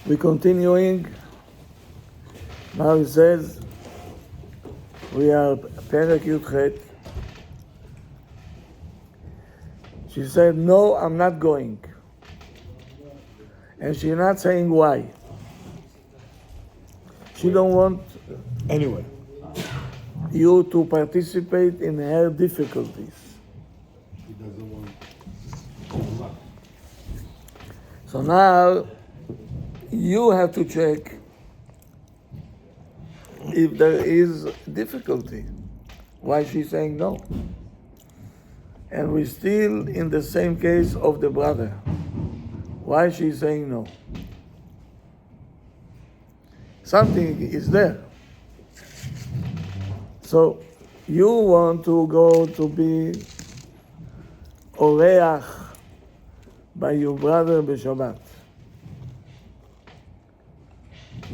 We're continuing. Now it says, we are Perek Yudchet. She said, no, I'm not going. And she's not saying why. She don't want Anyway, you to participate in her difficulties. he doesn't want. So now you have to check if there is difficulty. Why she's saying no? And we're still in the same case of the brother. Why she's saying no? Something is there. So you want to go to be oreach by your brother b'Shabbat.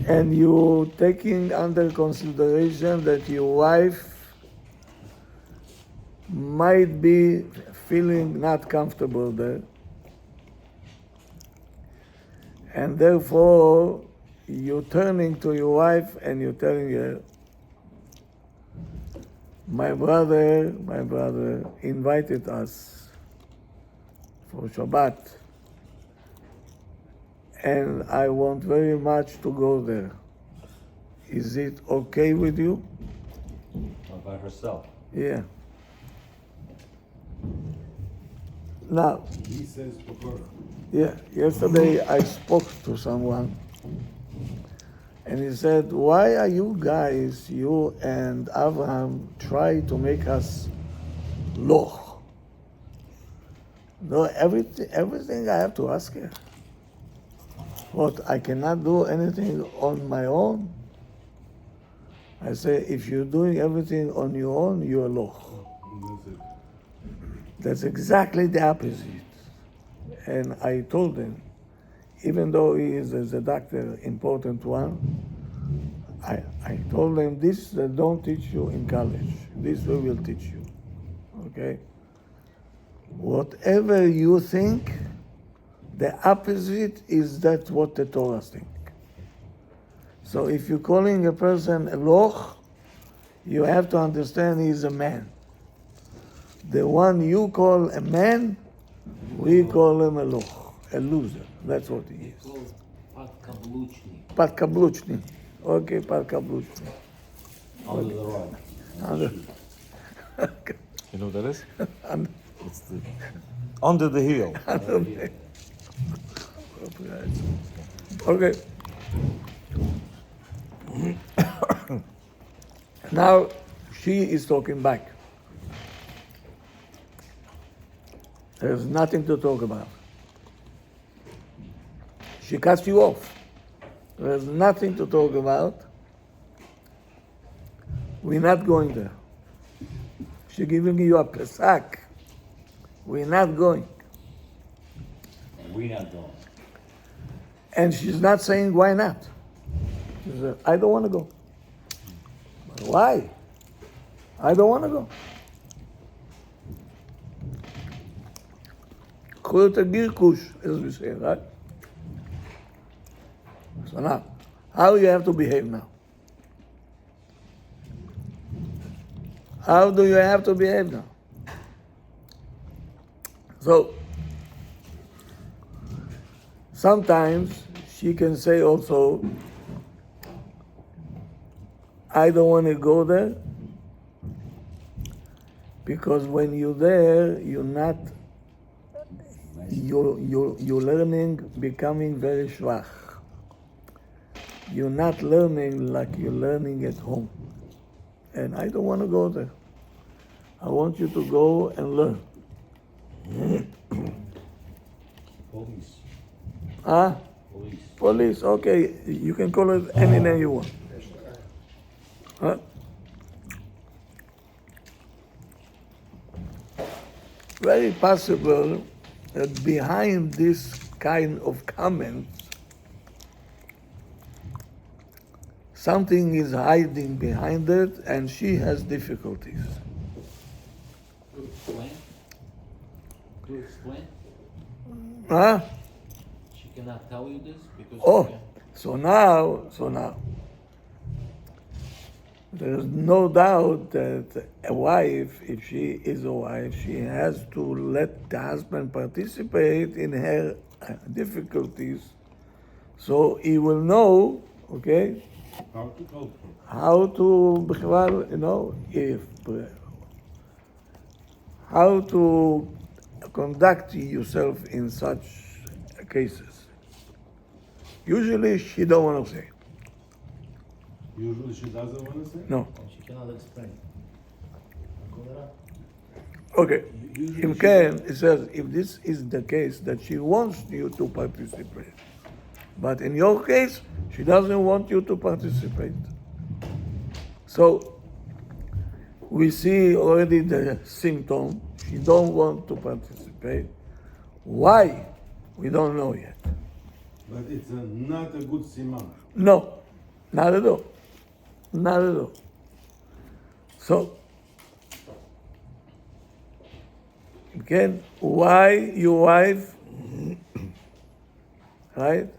And you taking under consideration that your wife might be feeling not comfortable there. And therefore, you're turning to your wife and you're telling her, my brother invited us for Shabbat, and I want very much to go there. Is it okay with you? By herself. Yeah. Now, He says Pokora. yeah, yesterday I spoke to someone and he said, why are you guys, you and Abraham, try to make us loch? No, everything I have to ask her. What, I cannot do anything on my own? I say, if you're doing everything on your own, you're loch. That's it. That's exactly the opposite. And I told him, even though he is, as a doctor, important one, I told him, this they don't teach you in college. This we will teach you. Okay? Whatever you think, the opposite is that what the Torah think. So if you're calling a person a loch, you have to understand he's a man. The one you call a man, we call him a loch, a loser. That's what he is. Подкаблучный. Okay, подкаблучный. Under the rug. You know what that is? Under- It's the under the heel. Okay. Now she is talking back. There's nothing to talk about. She cuts you off. There's nothing to talk about. We're not going there. She's giving you a pesak. We're not going. We not going. And she's not saying why not. She said, I don't want to go. Why? I don't want to go. קחו את הגירקוש, as we say, right? So now, how you have to behave now? How do you have to behave now? So, sometimes she can say also, I don't want to go there because when you're there, you're learning, becoming very schwach. You're not learning like you're learning at home. And I don't want to go there. I want you to go and learn. Police. Huh? Police. Police, okay. You can call it any name you want. Huh? Very possible that behind this kind of comments, something is hiding behind it and she has difficulties. To explain? To explain? Huh? She cannot tell you this because Oh, she So now, there's no doubt that a wife, if she is a wife, she has to let the husband participate in her difficulties, so he will know, okay, How to help her. how to, בכלל, how to conduct yourself in such cases. Usually she don't want to say. Usually she doesn't want to say? No. She cannot explain. Call it up. Okay. Usually If she can, it says, if this is the case that she wants you to participate, but in your case, she doesn't want you to participate. So we see already the symptom. She don't want to participate. Why? We don't know yet. But it's not a good siman. No, not at all. Not at all. So, again, why your wife, right,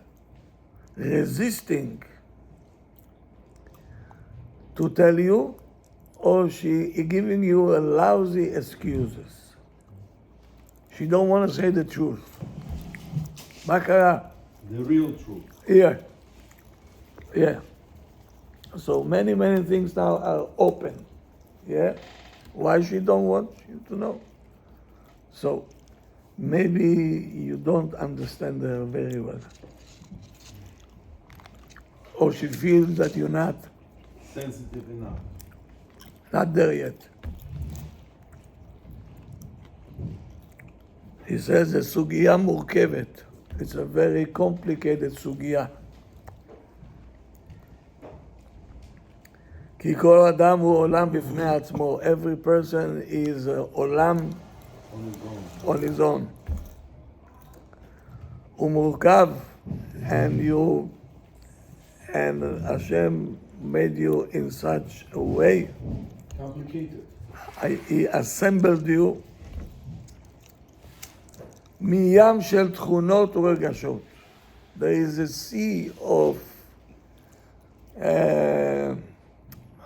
resisting to tell you, or she giving you a lousy excuses? She don't want to say the truth. מה קרה? The real truth. Yeah. Yeah. So many things now are open. Yeah. Why she don't want you to know? So maybe you don't understand her very well. Or she feels that you're not Sensitive enough. there yet. He says the סוגיה מורכבת. It's a very complicated סוגיה. כי כל אדם הוא עולם בפני עצמו. Every person is עולם On his own. on his own. הוא מורכב, and Hashem made you in such a way. Complicated. He assembled you מים של תכונות ורגשות. There is a sea of,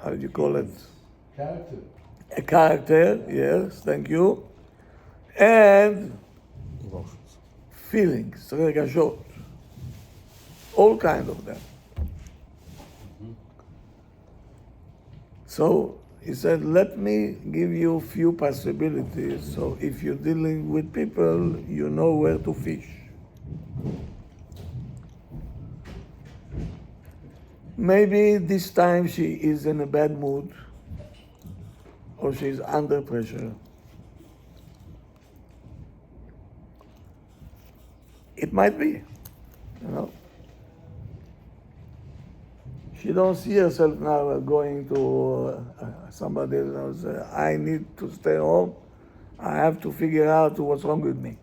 how do you call it? Character. A character, yes, thank you. And Emotions. feelings, רגשות. All kind of them. So he said, let me give you few possibilities, so if you're dealing with people, you know where to fish. Maybe this time she is in a bad mood, or she's under pressure. It might be, She don't see herself now going to somebody else. I need to stay home. I have to figure out what's wrong with me.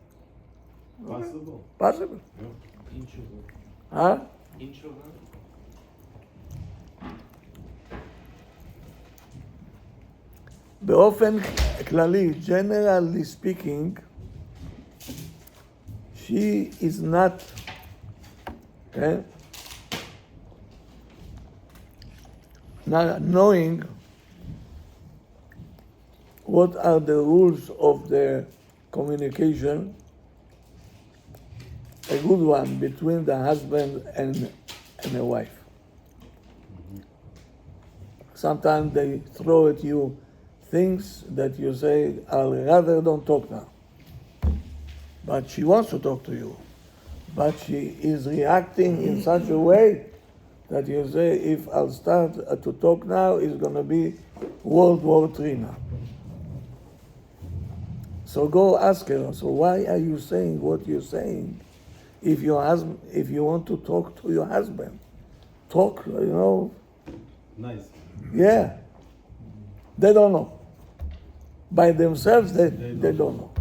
Possible. Possible. Yeah. Introvert. Huh? Introvert. באופן כללי, generally speaking, she is not, not knowing what are the rules of the communication, a good one between the husband and a wife. Sometimes they throw at you things that you say, I'll rather don't talk now. But she wants to talk to you. But she is reacting in such a way that you say, if I'll start to talk now, it's going to be World War III now. So go ask her, so why are you saying what you're saying? If you want to talk to your husband, talk, Nice. yeah. They don't know. By themselves, they don't know.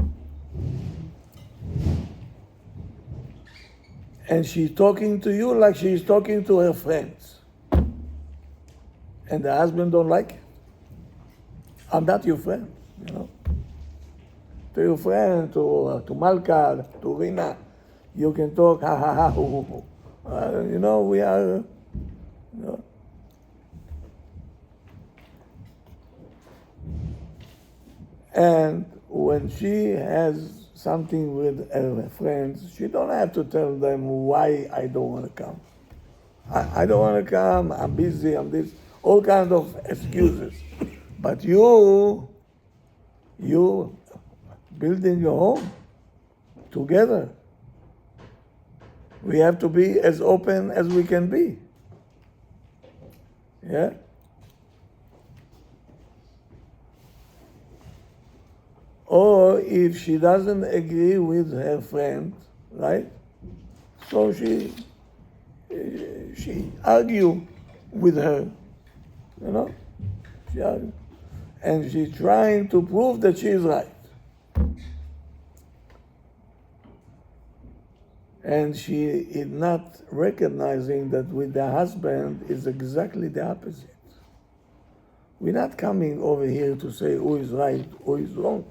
And she's talking to you like she's talking to her friends. And the husband don't like it. I'm not your friend, To your friend, to Malka, to Rina, you can talk, ha ha ha, hoo hoo hoo. We are, you know. And when she has something with her friends, she don't have to tell them why I don't want to come. I don't want to come, I'm busy, I'm this, all kinds of excuses. But you building your home together. We have to be as open as we can be. Yeah? Or if she doesn't agree with her friend, right? So she argue with her, you know? She argue. And she's trying to prove that she is right. And she is not recognizing that with the husband is exactly the opposite. We're not coming over here to say who is right, who is wrong.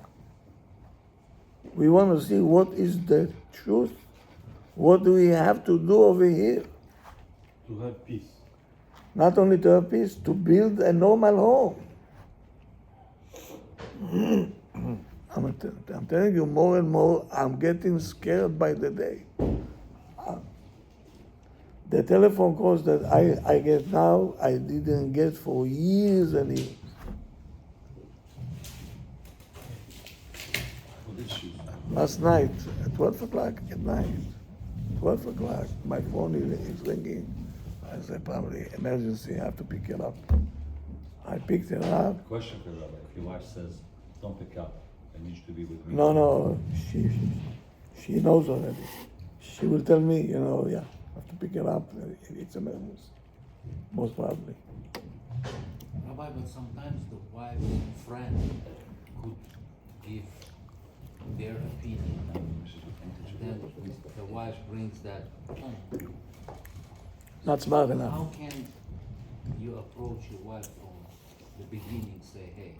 We want to see what is the truth. What do we have to do over here? To have peace. Not only to have peace, to build a normal home. I'm telling you more and more, I'm getting scared by the day. The telephone calls that I get now, I didn't get for years and years. What is she? Last night, at 12 o'clock at night, 12 o'clock, my phone is ringing. I said, probably emergency, I have to pick it up. I picked it up. Question for Rabbi, if your wife says, don't pick up, I need you to be with me. No, she knows already. She will tell me, yeah, I have to pick it up. It's emergency, most probably. Rabbi, but sometimes the wife's friend could give their opinion, and then the wife brings that home. Not smart enough. How can you approach your wife from the beginning, say, hey,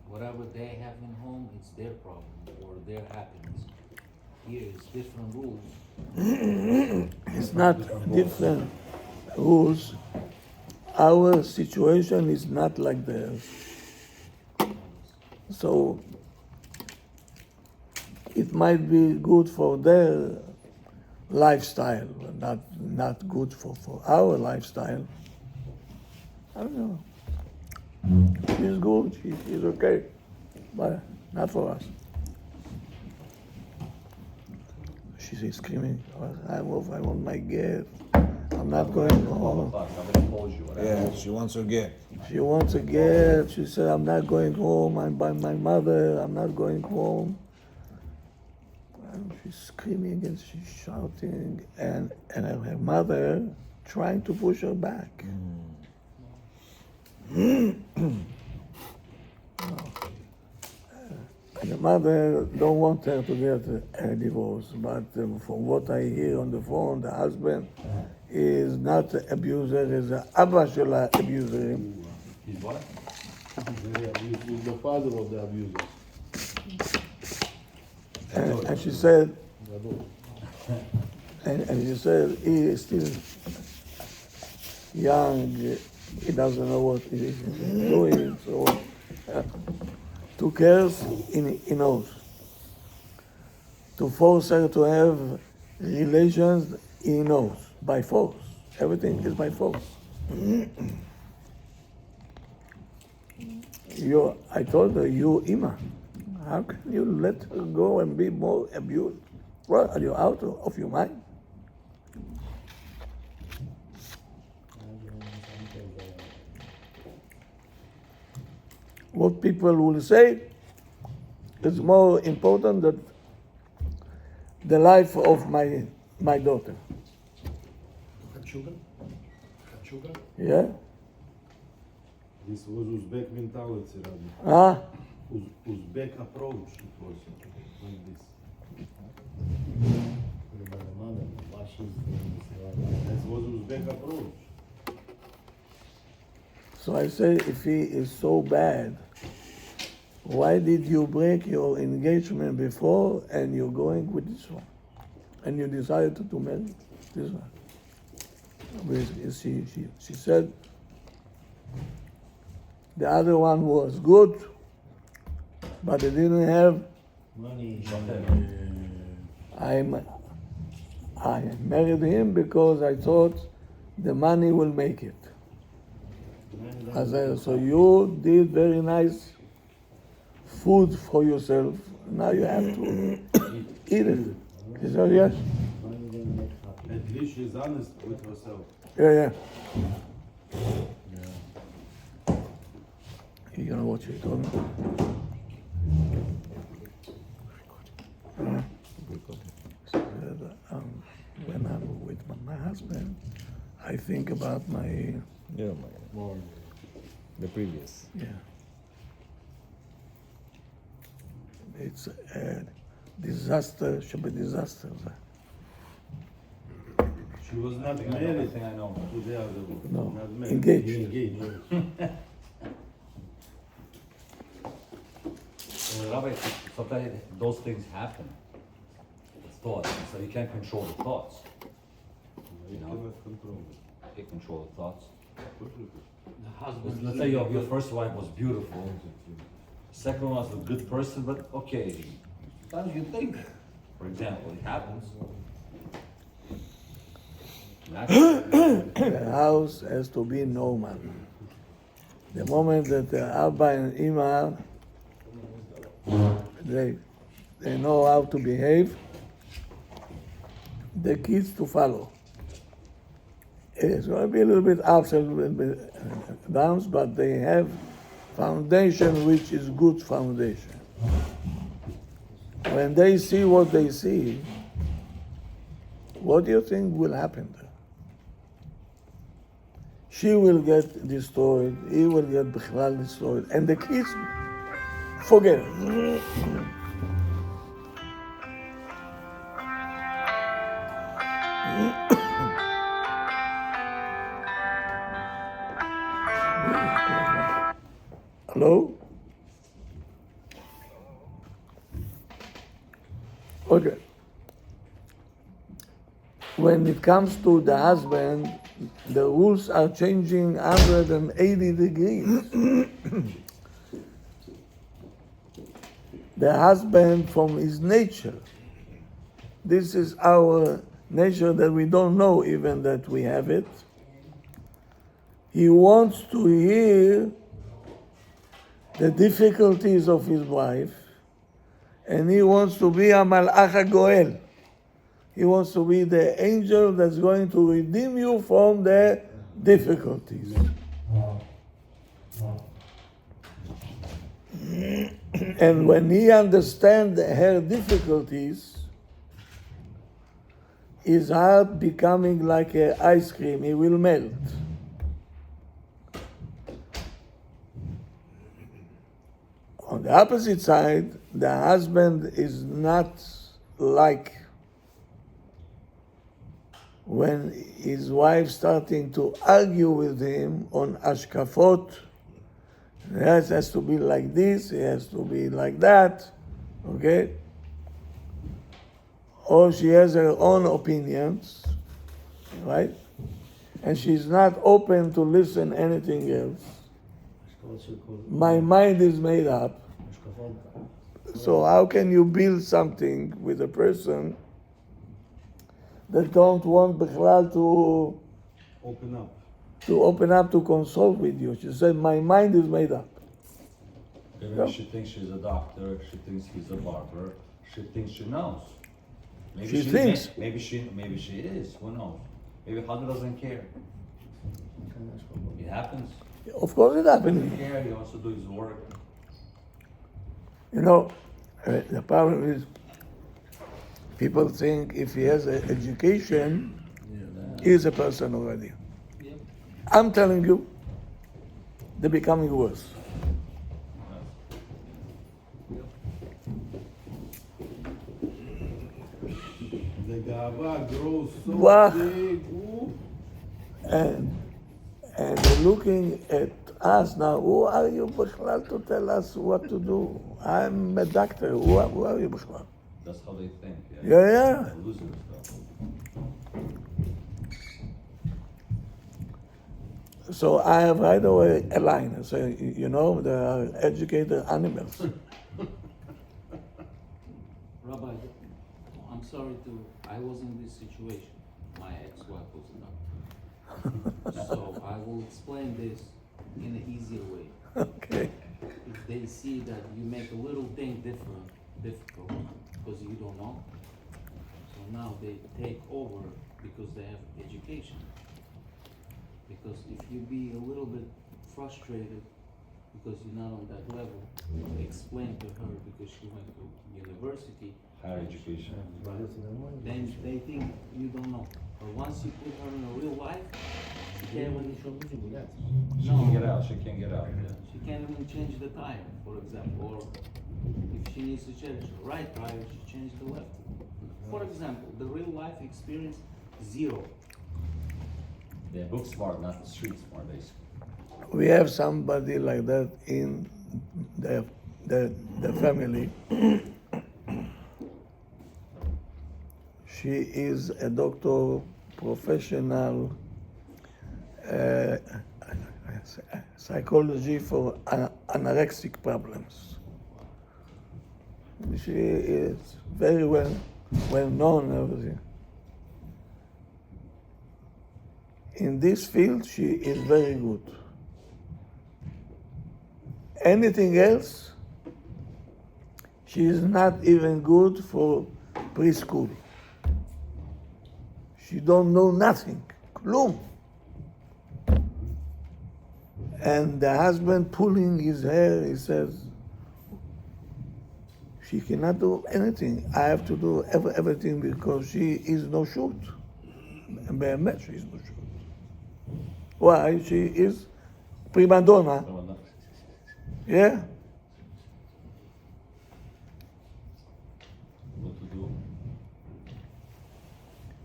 whatever they have in home, it's their problem or their happiness. Here is different rules. It's not different rules. Our situation is not like theirs. So it might be good for their lifestyle, not good for our lifestyle. I don't know. She's good, she's okay, but not for us. She's screaming, I want my gift. I'm not going home. Somebody calls you, whatever. Yeah, she wants her gift. She wants a gift. She said, I'm not going home. I'm by my mother. I'm not going home. And she's screaming and she's shouting, and her mother trying to push her back. The mother don't want her to get a divorce, but from what I hear on the phone, the husband is not an abuser, is an Abba Shela abuser. He's what? He's the father of the abusers. And she said, and she said, he is still young, he doesn't know what he's doing, so to curse, he knows. To force her to have relations, he knows, by force. Everything is by force. I told her, you Ima, how can you let her go and be more abused? What, are you out of your mind? What people will say is more important than the life of my daughter. Sugar? Sugar? Yeah? This was Uzbek mentality, Rabbi. Huh? Uzbek approach it was like this. By the mother, why she's doing this? That was Uzbek approach. So I say, if he is so bad, why did you break your engagement before and you're going with this one? And you decided to marry this one? She said the other one was good, but they didn't have. Money. I married him because I thought the money will make it. So you did very nice food for yourself. Now you have to eat it. She said yes. Money doesn't make happy. At least she's honest with herself. Yeah. You gonna watch it, don't you? When I'm with my husband, I think about my More the previous. It's a disaster. Should be disaster. She was not I know married everything I know. to the other one. No, Not married. engaged. Rabbi, sometimes those things happen. It's thoughts, so you can't control the thoughts. You cannot control it. You can't control the thoughts. The husband. Let's say your first wife was beautiful. Second one was a good person, but okay. Sometimes you think, for example, it happens. The house has to be normal. The moment that the Abba and Ima, they know how to behave, the kids to follow. It's going to be a little bit ups and a little bit downs, but they have foundation which is good foundation. When they see what they see, what do you think will happen there? She will get destroyed, he will get Bichlal destroyed, and the kids forget it. Hello? Okay. When it comes to the husband, the rules are changing 180 degrees. The husband from his nature, this is our nature that we don't know even that we have it. He wants to hear the difficulties of his wife, and he wants to be a Malach HaGoel. He wants to be the angel that's going to redeem you from the difficulties. And when he understands her difficulties, his heart becoming like an ice cream, he will melt. On the opposite side, the husband is not like when his wife starting to argue with him on ashkafot. It has to be like this, it has to be like that, okay? Or she has her own opinions, right? And she's not open to listen anything else. My mind is made up. So how can you build something with a person that don't want Bichlal to Open up. to consult with you? She said, my mind is made up. Maybe No. she thinks she's a doctor, she thinks he's a barber, she thinks she knows. Maybe She thinks. Maybe she is, who knows? Maybe Chadr doesn't care. It happens. Of course it He happened. doesn't care, he wants to do his work. You know, the problem is people think if he has an education, he's a person already. Yep. I'm telling you, they're becoming worse. The gava grows so Wow. big. Ooh. And they're looking at us now. Who are you, Bichlal, to tell us what to do? I'm a doctor. Who are you, Bichlal? That's how they think. Yeah. They're losers, though. So I have right away a line. I say, you know, there are educated animals. Rabbi, I'm sorry I was in this situation. My ex-wife was not. So I will explain this in an easier way. Okay. If they see that you make a little thing difficult, because you don't know, so now they take over because they have education. Because if you be a little bit frustrated because you're not on that level, explain to her because she went to university, Higher education. then they think you don't know. But once you put her in a real life, she can't even, She can get out, she can't get out. she can't even change the tire, for example, or if she needs to change the right tire, she changes the left. For example, the real life experience, 0. They're book smart, not the street smart, basically. We have somebody like that in the family. She is a doctor, professional, psychology for anorexic problems. She is very well known, everything. In this field, she is very good. Anything else, she is not even good for preschool. She don't know nothing, klum. And the husband pulling his hair, he says, she cannot do anything. I have to do everything because she is no shoot. באמת, she is no shoot. Why? She is prima donna. Yeah. What to do?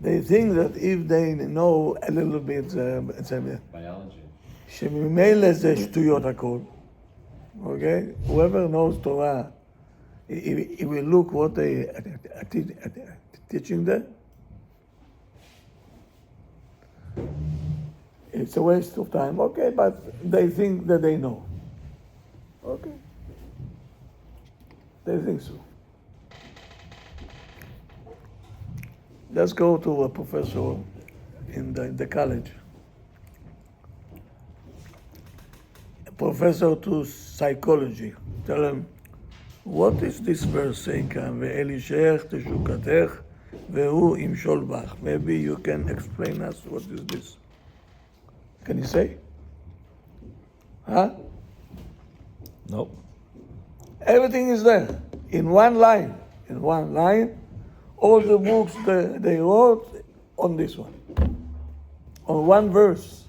They think that if they know a little bit, Biology. שממילא זה שטויות הכל, okay? Whoever knows Torah, he will look what they are teaching there. It's a waste of time, okay, but they think that they know. Okay. They think so. Let's go to a professor in the college. A professor to psychology. Tell him, what is this verse saying? ואלישך תשוקתך והוא ימשול בך. Maybe you can explain us what is this. Can you say? Huh? Nope. Everything is there in one line. In one line, all the books they wrote on this one, on one verse.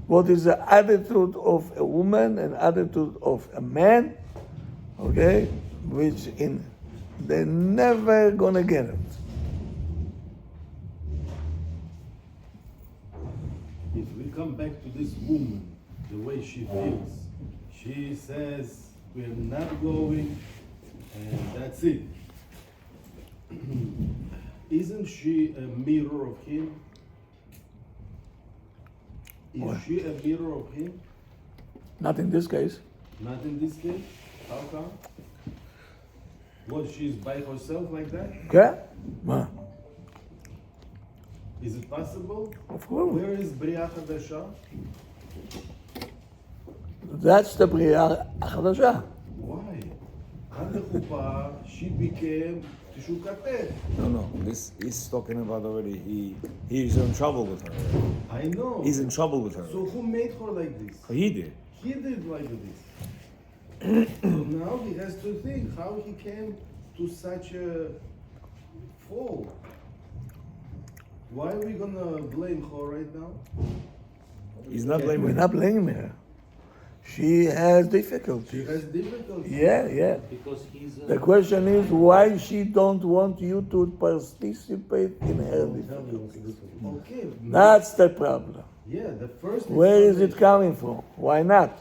What is the attitude of a woman and attitude of a man? Okay, which they're never gonna get it. If we come back to this woman, the way she feels, she says, we're not going, and that's it. Isn't she a mirror of him? Is What? she a mirror of him? Not in this case. Not in this case? How come? What, she's by herself like that? Okay? Well, Is it possible? of course. Where is Bria Hadasha? That's the Bria החדשה. Why? עד לחופה, she became תשוקתך. No. This he's talking about already. He's in trouble with her. I know. He's in trouble with her. So who made her like this? He did. He did like this. So now he has to think how he came to such a fall. Why are we gonna blame her right now? He's not We're blaming her. not blaming her. She has She difficulties. has difficulty. Yeah. Because he's The question is why she don't want you to participate in her difficulties. Okay. That's the problem. Yeah, the first. Where is it explanation. coming from? Why not?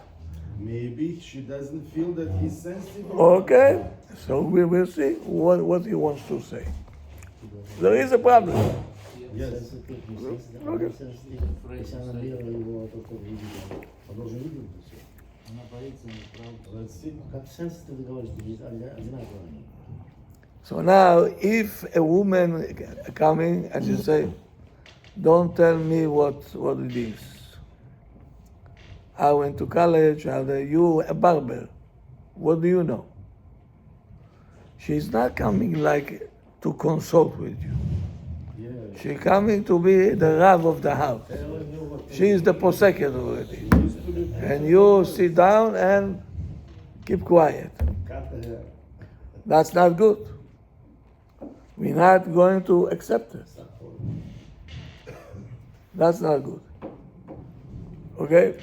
Maybe she doesn't feel that he's sensitive. enough. Okay, so we will see what he wants to say. There is a problem. Yes. Sensitive, естественно, sensitive. Если она белая, его только видит, он должен видеть это все. Она боится неправды. Let's see. Как sensitive ты говоришь, что здесь одинаково они. So now, if a woman coming and she say, "Don't tell me what it is. I went to college. You a barber. What do you know?" She's not coming like to consult with you. Yeah. She's coming to be the Rav of the house. She is the poseket already. Used to be. And you sit down and keep quiet. Cut the hair. That's not good. We're not going to accept it. That's not good. Okay?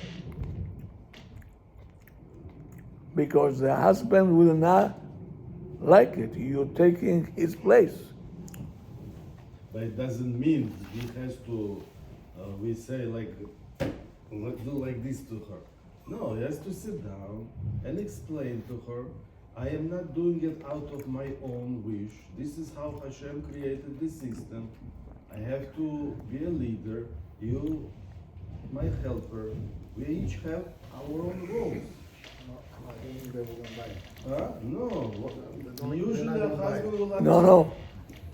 Because the husband will not like it. You're taking his place. But it doesn't mean he has to, we say like, do like this to her. No, he has to sit down and explain to her, I am not doing it out of my own wish. This is how Hashem created the system. I have to be a leader. You, my helper. We each have our own roles. Huh? No. Usually a husband will No.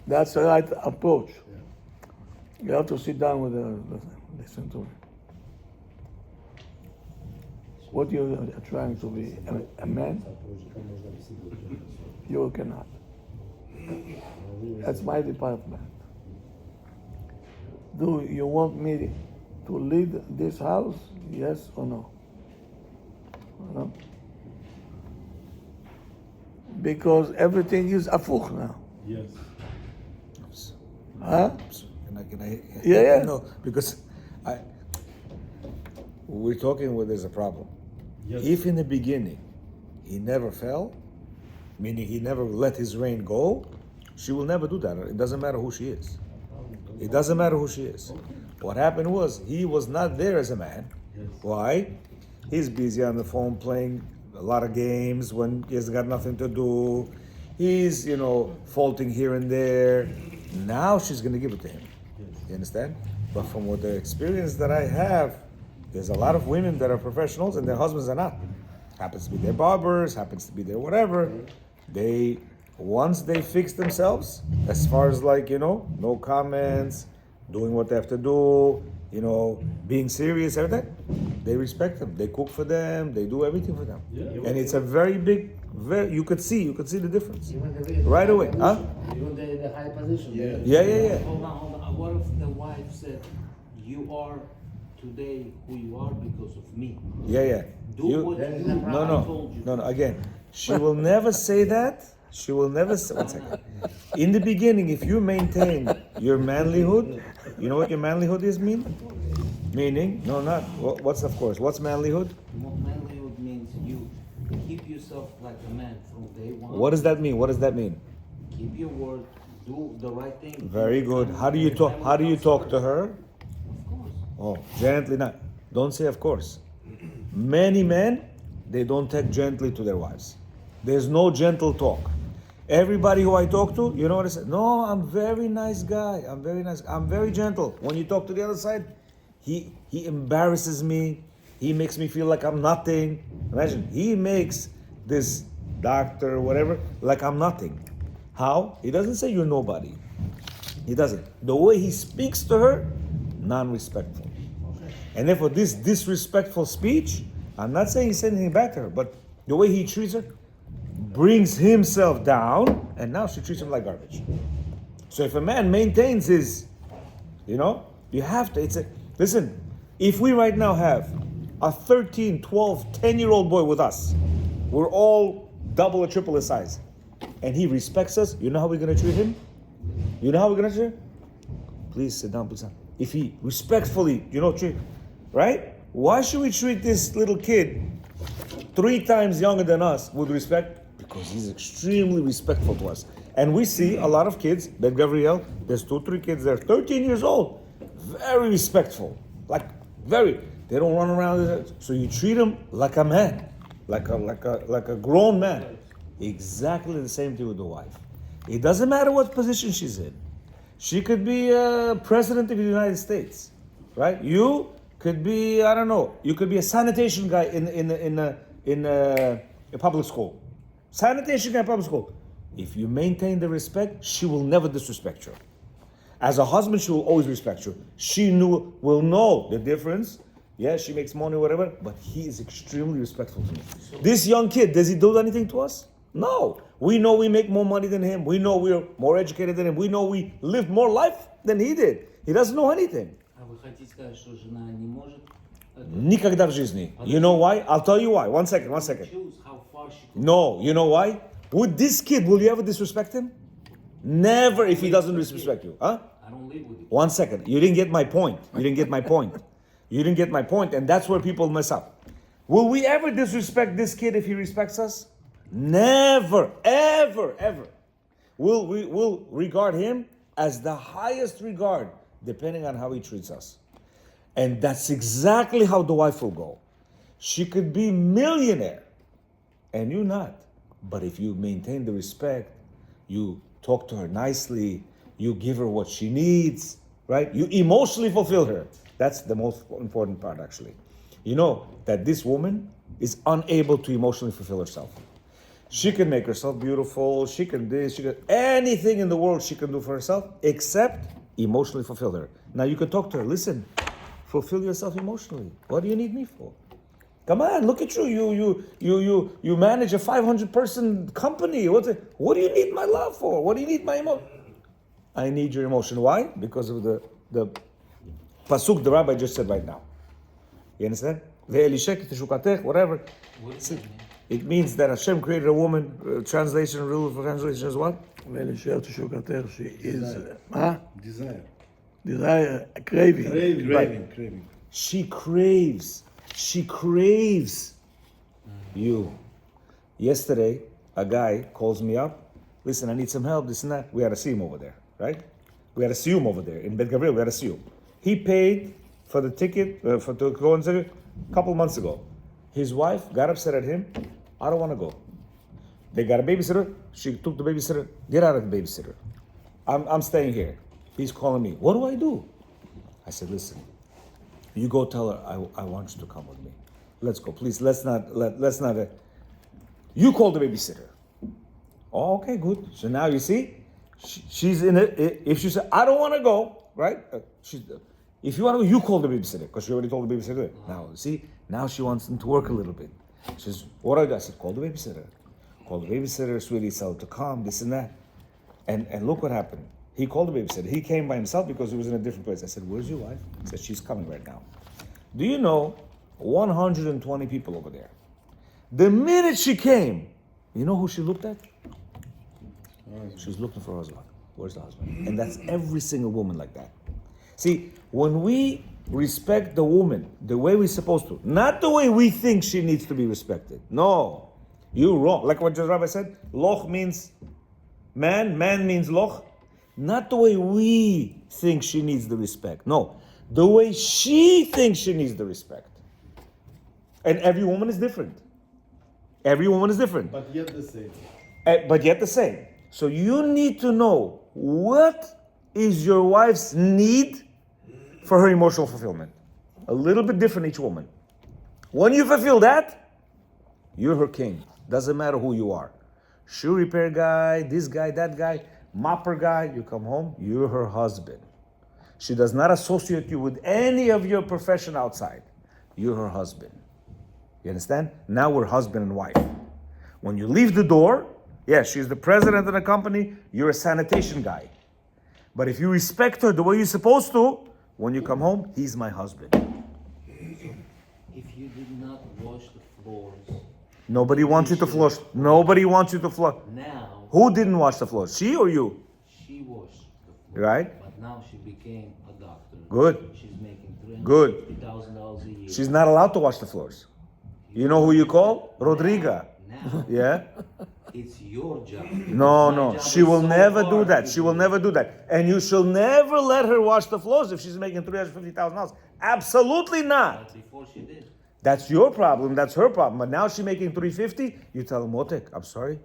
That's the right approach. You have to sit down with her. Listen to me. What you are trying to be a man? You cannot. That's my department. Do you want me to lead this house? Yes or no? No? Because everything is afuch now. Yes. Huh? Can I? Yeah. No, because we're talking where there's a problem. Yes. If in the beginning he never fell, meaning he never let his reign go, she will never do that. It doesn't matter who she is. It doesn't matter who she is. What happened was he was not there as a man. Yes. Why? He's busy on the phone playing a lot of games when he has got nothing to do. He's, faulting here and there. Now she's going to give it to him. You understand? But from what the experience that I have, there's a lot of women that are professionals and their husbands are not. Happens to be their barbers, happens to be their whatever. Once they fix themselves, as far as no comments, doing what they have to do, being serious, everything, they respect them. They cook for them. They do everything for them. Yeah. And it's a very big, you could see the difference. Even Right high away, position, huh? Even the high position. Yeah. Yeah. Hold on. What if the wife said, "You are today who you are because of me"? Yeah. Do what That is you the problem. I told you. No. Again, she will never say that. She will never say. One second. In the beginning, if you maintain your manlyhood, you know what your manlyhood is mean? Meaning, no, not what's of course. What's manlyhood? Manlyhood means you keep yourself like a man from day one. What does that mean? What does that mean? Keep your word. Do the right thing. Very good. How do you talk? How do you talk to her? Of course. Oh, gently. Not. Don't say of course. Many men, they don't talk gently to their wives. There's no gentle talk. Everybody who I talk to, you know what I say? No, I'm very nice guy. I'm very nice. I'm very gentle. When you talk to the other side, he embarrasses me. He makes me feel like I'm nothing. Imagine, he makes this doctor, whatever, like I'm nothing. How? He doesn't say you're nobody. He doesn't. The way he speaks to her, non-respectful. And therefore, this disrespectful speech, I'm not saying he's saying anything back to her, but the way he treats her brings himself down, and now she treats him like garbage. So if a man maintains his, you have to, listen, if we right now have a 13, 12, 10-year-old boy with us, we're all double or triple his size, and he respects us, you know how we're going to treat him? You know how we're going to treat him? Please sit down, please. If he respectfully, treat, right? Why should we treat this little kid 3 times younger than us with respect? Because he's extremely respectful to us. And we see a lot of kids, Ben Gabriel, there's 2-3 kids there, 13 years old, very respectful. They don't run around. So you treat them like a man, like a grown man. Exactly the same thing with the wife. It doesn't matter what position she's in. She could be president of the United States, right? You could be, I don't know, you could be a sanitation guy in a public school. Sanitation guy in public school. If you maintain the respect, she will never disrespect you. As a husband, she will always respect you. She will know the difference. Yeah, she makes money, whatever, but he is extremely respectful to me. This young kid, does he do anything to us? No. We know we make more money than him. We know we're more educated than him. We know we lived more life than he did. He doesn't know anything. А вы хотите сказать, что жена не может Никогда в жизни. You know why? I'll tell you why. One second. choose how far she can No, you know why? With this kid, will you ever disrespect him? Never if he doesn't disrespect you. Huh? I don't live with you. 1 second. You didn't get my point. You didn't get my point. You didn't get my point, and that's where people mess up. Will we ever disrespect this kid if he respects us? Never, ever, ever. We'll regard him as the highest regard, depending on how he treats us. And that's exactly how the wife will go. She could be millionaire, and you not. But if you maintain the respect, you talk to her nicely, you give her what she needs, right? You emotionally fulfill her. That's the most important part, actually. You know that this woman is unable to emotionally fulfill herself. She can make herself beautiful, she can this, she can anything in the world she can do for herself, except emotionally fulfill her. Now you can talk to her, listen, fulfill yourself emotionally. What do you need me for? Come on, look at you. You manage a 500-person company. What do you need my love for? What do you need my emotion? I need your emotion. Why? Because of the pasuk the rabbi just said right now. You understand? Whatever. What does that mean? It means that Hashem created a woman. Rule for translation is what? ולשאר תשוקתך, she is, מה? Desire. Desire, craving. Craving. She craves you. Yesterday, a guy calls me up. Listen, I need some help, this and that. We had to see him over there, right? We had to see him over there. In Bet Gabriel, we had to see him. He paid for the ticket, to go and see a couple months ago. His wife got upset at him. I don't want to go. They got a babysitter. She took the babysitter. Get out of the babysitter. I'm staying here. He's calling me. What do I do? I said, listen, you go tell her I want you to come with me. Let's go, please. Let's not. You call the babysitter. Oh, okay, good. So now you see, she's in it. If she said, I don't want to go, right? If you want to go, you call the babysitter because she already told the babysitter. Now, see, now she wants him to work a little bit. She says, what do I do? I said, call the babysitter. Call the babysitter, sweetie, tell her to come, this and that. And look what happened. He called the babysitter. He came by himself because he was in a different place. I said, where's your wife? He said, she's coming right now. Do you know 120 people over there? The minute she came, you know who she looked at? She was looking for her husband. Where's the husband? And that's every single woman like that. See, when we respect the woman the way we're supposed to, not the way we think she needs to be respected. No, you're wrong. Like what the rabbi said, loch means man means loch. Not the way we think she needs the respect. No, the way she thinks she needs the respect. And every woman is different. Every woman is different. But yet the same. But yet the same. So you need to know what is your wife's need for her emotional fulfillment. A little bit different each woman. When you fulfill that, you're her king. Doesn't matter who you are. Shoe repair guy, this guy, that guy, mopper guy, you come home, you're her husband. She does not associate you with any of your profession outside. You're her husband. You understand? Now we're husband and wife. When you leave the door, yeah, she's the president of the company, you're a sanitation guy. But if you respect her the way you're supposed to, when you come home, he's my husband. If you did not wash the floors Nobody wants you to flush. Nobody wants you to flush. now, Who didn't wash the floors? She or you? she washed the floors. Right? But now she became a doctor. Good. She's making Good. $350,000 a year. She's not allowed to wash the floors. You know who you call? Rodriga. Now, Yeah? it's your job. No, My no. job She is will so never far do that. to She will never do that. And you shall never let her wash the floors if she's making $350,000. Absolutely not. But before she did. That's your problem. That's her problem. But now she's making $350. You tell him, Motek, I'm sorry.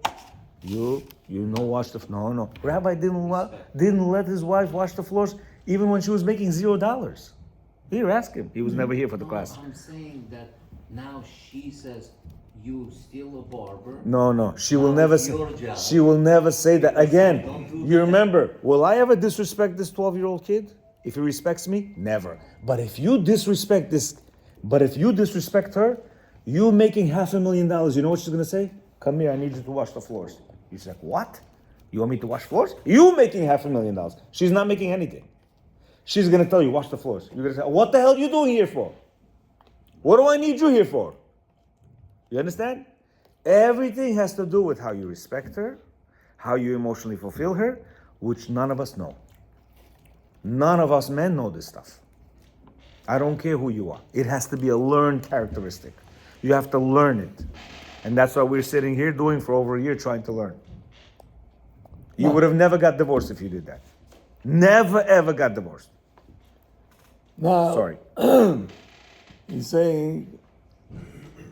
You wash the no. Rabbi didn't let his wife wash the floors even when she was making $0. Here, ask him. He was never here for the No, class. I'm saying that now she says you still a barber. No. She will Now never it's say. your job. She will never say that again. Don't do You that. remember? Will I ever disrespect this 12-year-old kid? If he respects me, never. But if you disrespect her, you making $500,000. You know what she's gonna say? Come here. I need you to wash the floors. He's like, what? You want me to wash floors? You making $500,000. She's not making anything. She's gonna tell you, wash the floors. You're gonna say, what the hell are you doing here for? What do I need you here for? You understand? Everything has to do with how you respect her, how you emotionally fulfill her, which none of us know. None of us men know this stuff. I don't care who you are. It has to be a learned characteristic. You have to learn it. And that's what we're sitting here doing for over a year trying to learn. You would have never got divorced if you did that. Never ever got divorced. Now, Sorry. he's saying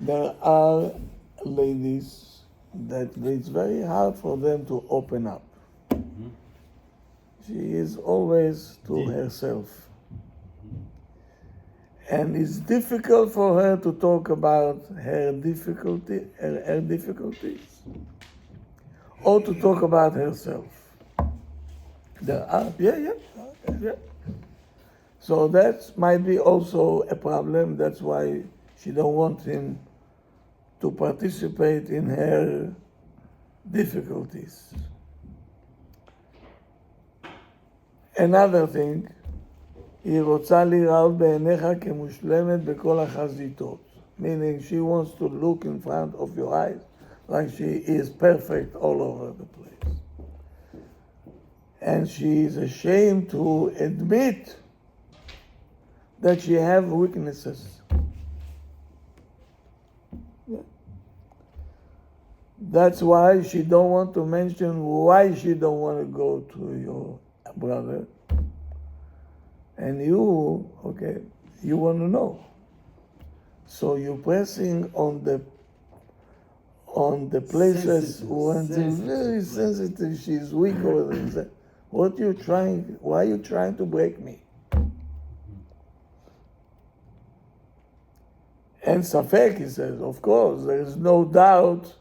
there are ladies that it's very hard for them to open up. She is always to herself. And it's difficult for her to talk about her difficulties, or to talk about herself. There are, yeah. So that might be also a problem. That's why she don't want him to participate in her difficulties. Another thing, היא רוצה להיראות בעיניך כמושלמת בכל החזיתות. Meaning she wants to look in front of your eyes like she is perfect all over the place. And she is ashamed to admit that she have weaknesses. Yeah. That's why she don't want to mention why she don't want to go to your brother. And you, okay, you want to know. So you're pressing on the places when they're very sensitive, she's weak over there. Why are you trying to break me? And Safek, he says, of course, there is no doubt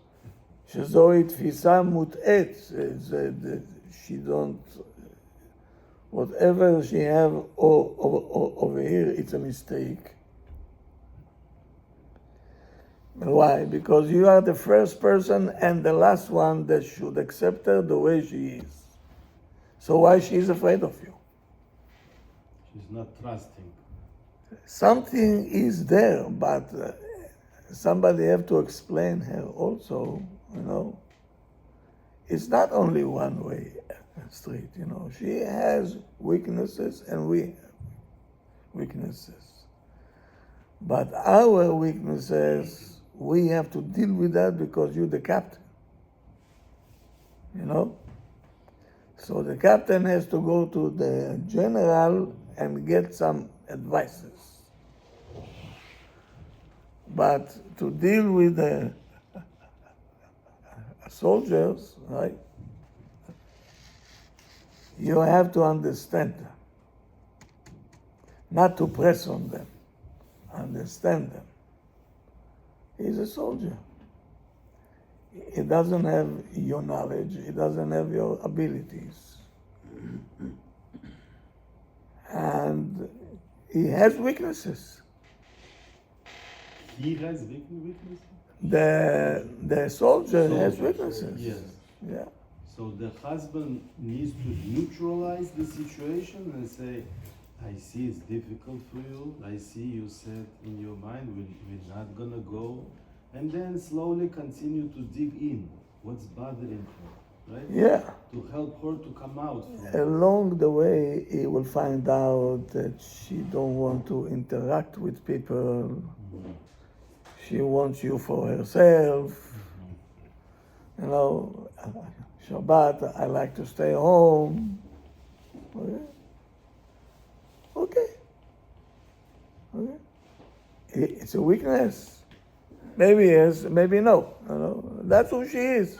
שזוהי תפיסה מוטעית, she don't, whatever she have over here, it's a mistake. Why? Because you are the first person and the last one that should accept her the way she is. So why she is afraid of you? She's not trusting. Something is there, but somebody have to explain her also, you know. It's not only one way street, you know. She has weaknesses and we have weaknesses. But our weaknesses, we have to deal with that because you're the captain, you know. So the captain has to go to the general and get some advices. But to deal with the soldiers, right, you have to understand them. Not to press on them. Understand them. He's a soldier. He doesn't have your knowledge. He doesn't have your abilities. And he has weaknesses. He has weaknesses? The soldier has weaknesses. Yes. Yeah. So the husband needs to neutralize the situation and say, I see it's difficult for you. I see you said in your mind, we're not gonna go. And then slowly continue to dig in. What's bothering her, right? Yeah. To help her to come out from it. Along the way, he will find out that she don't want to interact with people. She wants you for herself. You know, Shabbat, I like to stay home. Okay. It's a weakness. Maybe yes, maybe no. You know, that's who she is.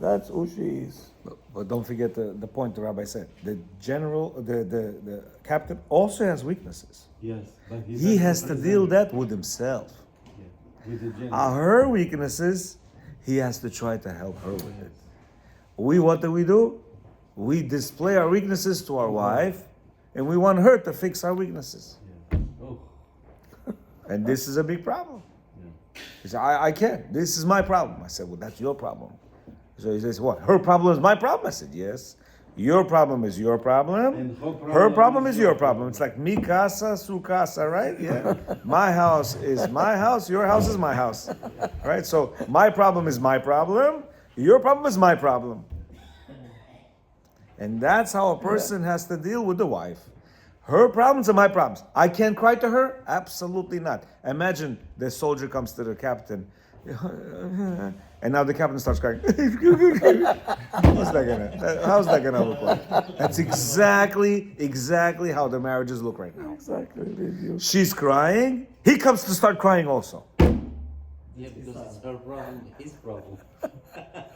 That's who she is. But don't forget the point the rabbi said. The general, the captain also has weaknesses. Yes, but He has to deal that with himself. with the gender. Her weaknesses, he has to try to help her with it. What do? We display our weaknesses to our wife, and we want her to fix our weaknesses. Oh, And this is a big problem. yeah. He said, I can't. This is my problem. I said, well, that's your problem. So he says, what? Her problem is my problem? I said, yes. Your problem is your problem. And Her problem is your problem. It's like mi casa, su casa, right? Yeah. My house is my house. Your house is my house. Right? So my problem is my problem. Your problem is my problem. And that's how a person has to deal with the wife. Her problems are my problems. I can't cry to her? Absolutely not. Imagine the soldier comes to the captain, and now the captain starts crying. How's that gonna look like? That's exactly how the marriages look right now. Exactly, with you. She's crying. He comes to start crying also. Yeah, because it's her problem, his problem.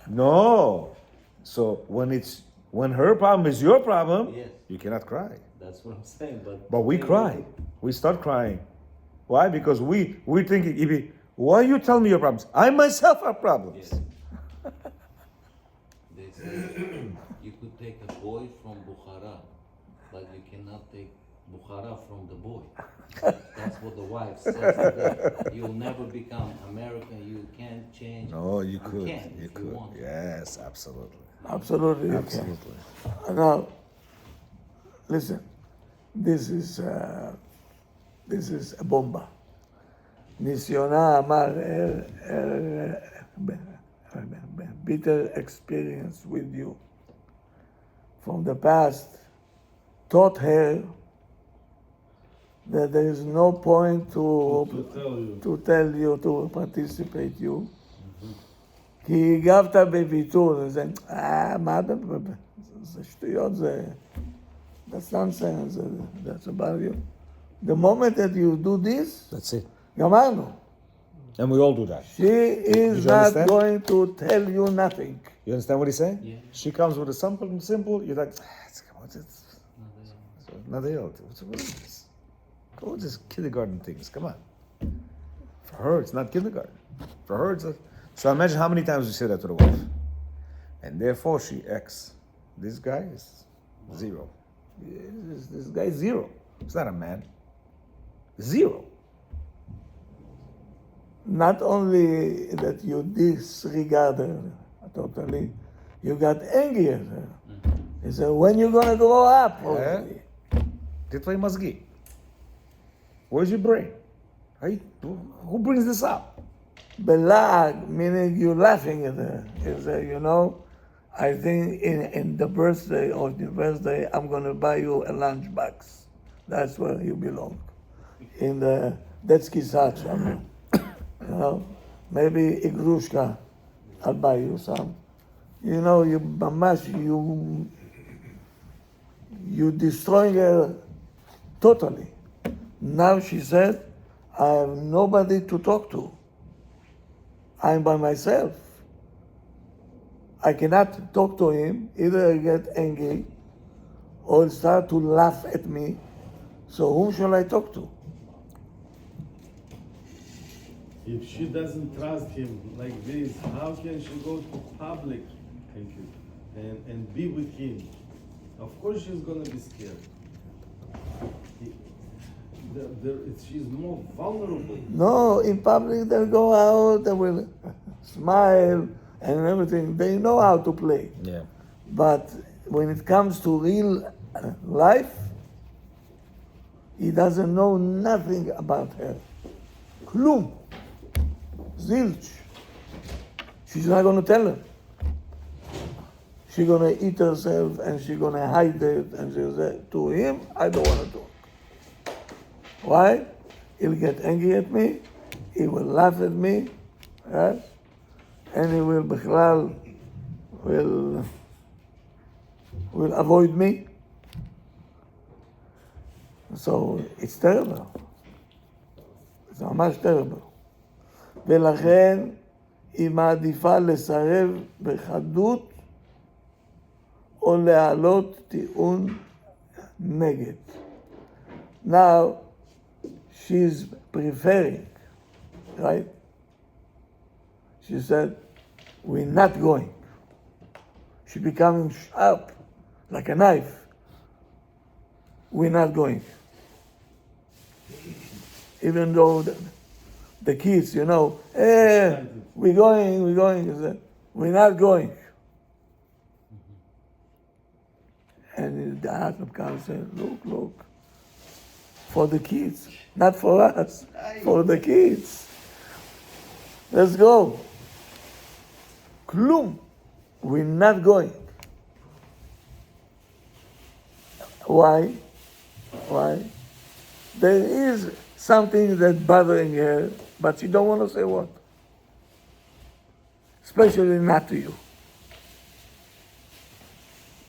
No. So when her problem is your problem, Yes. you cannot cry. That's what I'm saying, But we cry. We start crying. Why? Because we're thinking, Ibi, why you tell me your problems? I myself have problems. Yes. They say you could take a boy from Bukhara, but you cannot take Bukhara from the boy. That's what the wife says today. You'll never become American. You can't change. No, you could. can You if could. want. Yes, absolutely. Absolutely, you Absolutely. can. Now, listen, this is a bomba. Nisiona Amar, bitter experience with you from the past taught her that there is no point To tell you. to tell you to participate you. כי הגבת בוויתור, זה, מה אתה, זה שטויות, that's nonsense, that's about you. The moment that you do this, That's it. גמרנו. And we all do that. She is you not understand? going to tell you nothing. You understand what he's saying? Yeah. She comes with a simple, you're like, it's another year. What is this? Go with this kindergarten things, come on. For her, it's not kindergarten. For her, so imagine how many times we say that to the wife. And therefore she X. This guy is zero. This guy is zero. It's not a man. Zero. Not only that you disregard her totally, you got angry at her. You said, when you gonna grow up? already? Titway Mazgi. Where's your brain? Who brings this up? Belag, meaning you laughing at her. You say, I think in the birthday of your birthday, I'm gonna buy you a lunchbox. That's where you belong. In the Detsky Sacha. Maybe Igrushka, I'll buy you some. You mamash, you destroying her totally. Now she said, I have nobody to talk to. I'm by myself. I cannot talk to him. Either I get angry or he'll start to laugh at me. So whom shall I talk to? If she doesn't trust him like this, how can she go to public? Thank you. And be with him? Of course she's gonna be scared. She's more vulnerable. No, in public they'll go out, they will smile and everything. They know how to play. Yeah. But when it comes to real life, he doesn't know nothing about her. Klum. Zilch. She's not going to tell him. She's going to eat herself and she's going to hide it and she'll say, to him, I don't want to talk. Why? He'll get angry at me, he will laugh at me, yes? And he will avoid me. So it's terrible. It's ממש terrible. ולכן היא מעדיפה לסרב בחדות או להעלות טיעון נגד. Now, she's preferring, right? She said, we're not going. She's becoming sharp, like a knife. We're not going. Even though the kids, you know, we're going. He said, we're not going. And the Atam comes and said, look, for the kids, not for us, for the kids. Let's go. Klum, we're not going. Why? There is something that's bothering her, but she don't want to say what. Especially not to you.